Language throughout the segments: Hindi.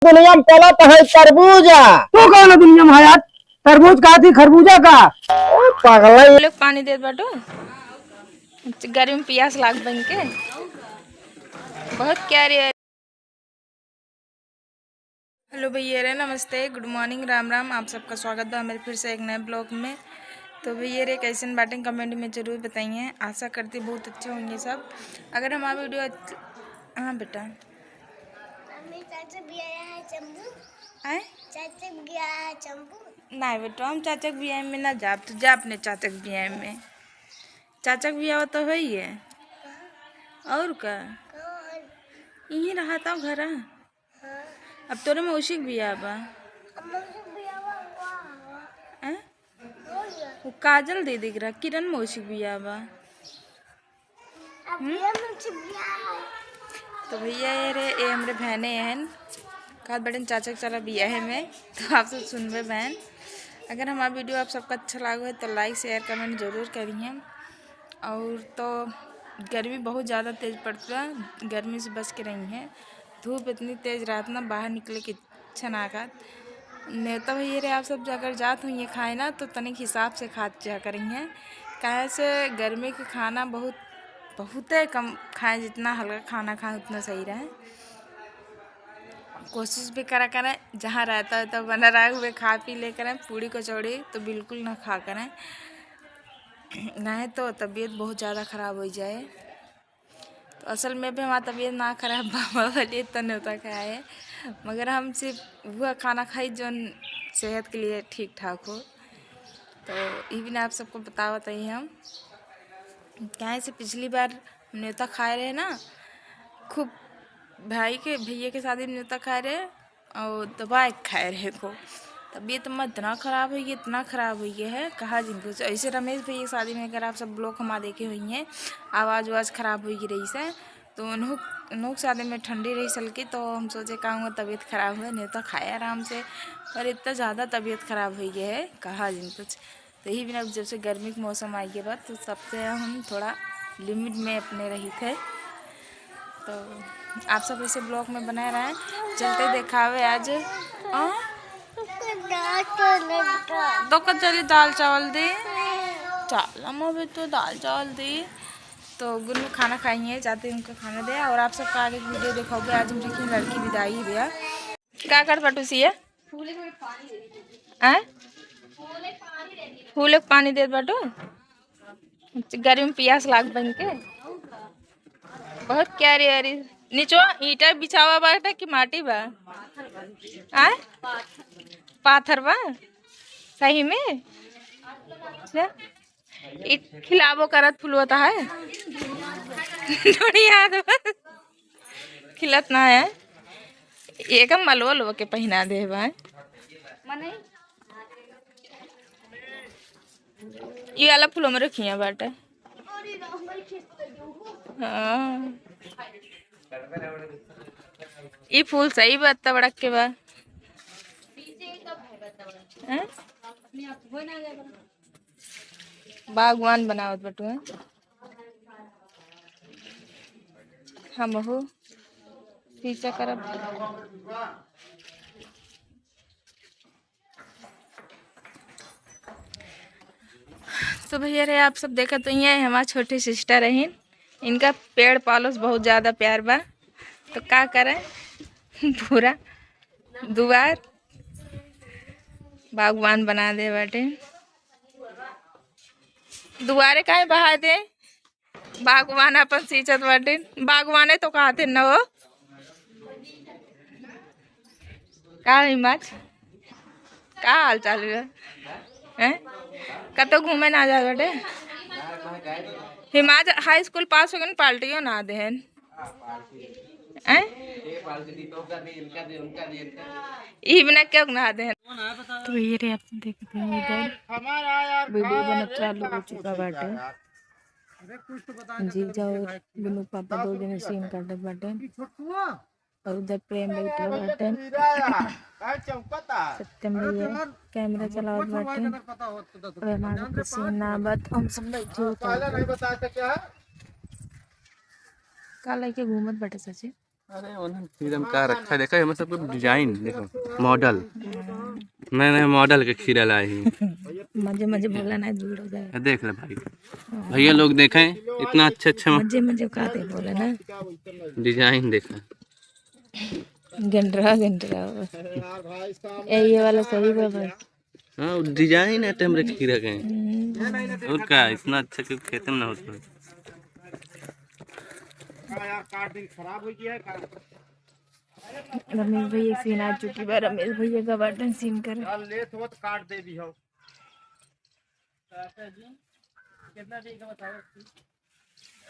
दुनिया में पला तो है तरबूजा। तो कौन दुनिया में है यार? तरबूज का थी खरबूजा का पागल लोग पानी दे बाटो गर्मी में पियास लाग बन के बहुत क्या रे। हेलो भैया रे, नमस्ते, गुड मॉर्निंग, राम राम। आप सबका स्वागत है मेरे फिर से एक नए ब्लॉग में। तो भैया रे कैसे बातें कमेंट में ज़रूर बताइए। आशा करती बहुत अच्छे होंगे सब। अगर हमारा वीडियो हाँ बेटा आए नहीं बेटा, हम चाचक बियाह में ना जा, तो जा अपने चाचक बियाह में। चाचक बियाह तो है ही है और का यहीं रहा था घर। अब तोरे मौसी के बियाह बा। हैं? वो काजल दे दिख रहा, किरण मौसी के बियाह बा। तो भैया ये हमारे बहने हैं कहा बड़े चाचा चला बियाह में। तो आप सब सुनबे बहन। अगर हमारा वीडियो आप सबको अच्छा लगा है तो लाइक शेयर कमेंट ज़रूर करिए। और तो गर्मी बहुत ज़्यादा तेज़ पड़ती है, गर्मी से बच के रही है। धूप इतनी तेज़ रात ना, बाहर निकले की इच्छा ना का नेता भैया रे। आप सब अगर जात हुई खाए ना तो तनिक हिसाब से खा जा करेंगे। कहे से गर्मी के खाना बहुत कम खाएं, जितना हल्का खाना खाएं उतना सही रहे। कोशिश भी करा करें जहाँ रहता है तो बना रहा हुए खा पी ले करें। पूड़ी कचौड़ी तो बिल्कुल ना खा करें, नहीं तो तबीयत बहुत ज़्यादा ख़राब हो जाए। तो असल में भी हमारा तबीयत ना खराब बाबा वाली तो नहीं खाए, मगर हम सिर्फ वह खाना खाई जो सेहत के लिए ठीक ठाक हो। तो ये भी ना आप सबको बतावत ही हम क्या से पिछली बार न्योता खाए रहे ना, खूब भैया के शादी में न्योता खाए रहे और दवाई खाए रहे को। तबीयत में इतना ख़राब हुई है, इतना ख़राब हुई है कहा जिनको। ऐसे रमेश भैया की शादी में अगर आप सब ब्लॉग हमा देखे हुई हैं, आवाज़ वाज ख़राब हुई रही से। तो उन्होंने शादी में ठंडी रही सलकी, तो हम सोचे कहूँगा तबीयत ख़राब हुआ नहीं तो खाया आराम से, पर इतना ज़्यादा तबीयत ख़राब हुई है कहा जिन कुछ। तो यही बिना जब से गर्मी का मौसम आई के बाद तो सबसे हम थोड़ा लिमिट में अपने रही थे। तो आप सब इसे ब्लॉग में बनाए रहे चलते दिखावे आज तो कचौरी दाल चावल दी चाल अभी तो दाल चावल दी। तो गुरु खाना खाएंगे जाते उनको खाना दे। और आप सबका आगे वीडियो देखोगे। आज हम देखिए लड़की विदाई भैया क्या कर बटूसी है फूल पानी दे बाटू गर्मी में पियास लाग बन के बहुत क्या रे अरे। नीचो ईटा बिछावा बाटा कि माटी बा आए पाथर बा सही में खिलाबो करत फुलवता है याद खिलत ना है एक मलवा लो के पहना दे बा। ये वाला फूलों में रखिए बाटे। हाँ ये फूल सही बात बड़ा के बा बागवान बनावत बटू है हम हो पीछा करब। तो भैया रे आप सब देखा तो ये हमारा छोटी सिस्टर है, इनका पेड़ पालो बहुत ज़्यादा प्यार बा। तो क्या करें पूरा दुआर बागवान बना दे बाटे। दुआरे काहे बहा दे बागवान अपन सींचत बाटे। बागवाने तो कहते न हो का हिमाच का हाल चाल है कतो घूमे ना जा बाटे। हिमाच हाई स्कूल पास हो गए पार्टियों ना दे बिना क्यों ना दे। तो ये रे आप देखते हैं इधर वीडियो बना चालू हो चुका बाटे। जी जाओ बिनु पापा दो दिन सीन करते बाटे और उधर प्रेम बैठे बाटे। सत्यम भैया कैमरा चलावत बाटे और हमारा कुछ ना बात हम सब बैठे होते का लेके घूमत बाटे सची। अरे उन्होंने खीरा में क्या रखा है देखा है, हमें सबको डिजाइन देखो, मॉडल नए नए मॉडल के खीरा लाए हैं। मजे मजे बोला ना दूर हो जाए। देख ले भाई, भैया लोग देखें इतना अच्छे अच्छे मजे मजे का दे बोला ना डिजाइन देखा। गंडरा गंडरा ये वाला सही है भाई। हाँ डिजाइन है टेमरे खीरा के, और क्या इतना अच्छा क्यों खेते में ना होता है। रमेश भैया सीन आ चुकी है, रमेश भैया का बटन सीन कर काट दे भी हो।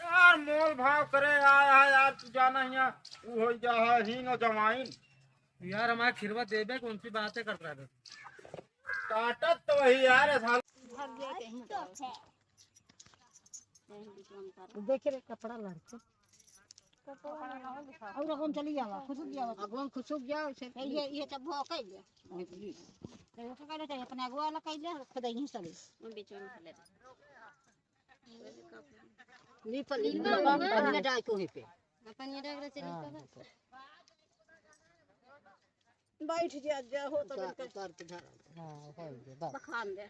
यार मोल भाव करे आया है यार, तू जाना यहाँ वो हो जा है हिंग और जमाइन। यार हमारा खीरवा देवे कौन सी बातें कर रहा है। काटत तो वही यार साल। देखे रे कपड़ा लड़के और कौन चली जावा खुशुक जावा अगवन खुशुक जाओ से ये सब भो कइ ले तो का कहले चाहिए अपने अगवा वाला कइले खुद ही चले बीच में खले ली पर ली पानी डाल को पे पानी डाल के चली बैठ जा हो तो कर के धर हां हो बस बखान दे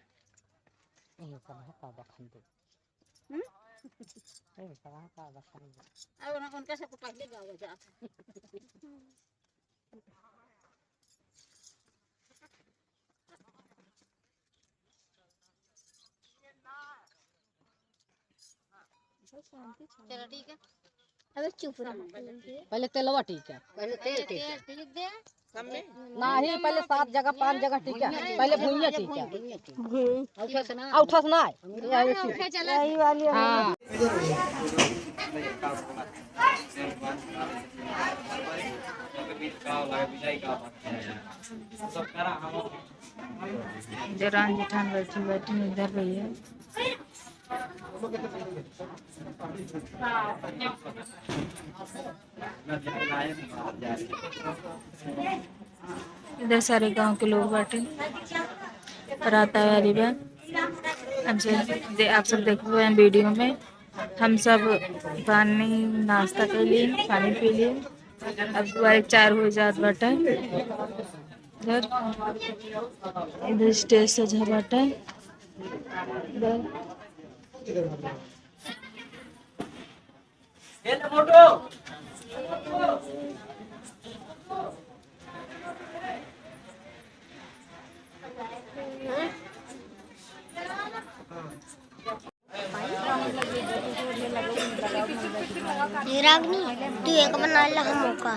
ये सब का बखान दे अब उनका से पहले गाँव जा चलो ठीक है। अब चुप रहो, पहले तेलवा ठीक है, पहले तेल ठीक दे नहीं, पहले 7 जगह 5 जगह ठीक है, पहले भुइया ठीक है, औठा से ना यही वाली हां जरान जेठान बैठी बैठी इधर भैया इधर सारे गांव के लोग बैठे राता वाली बात आप सब देख रहे हैं वीडियो में। हम सब पानी नाश्ता कर लिए, पानी पी लिए, अब दोबारा 4 हो जात बाटा। इधर स्टेज सजा बाटा, रागनी तू एक बना ला हम मौका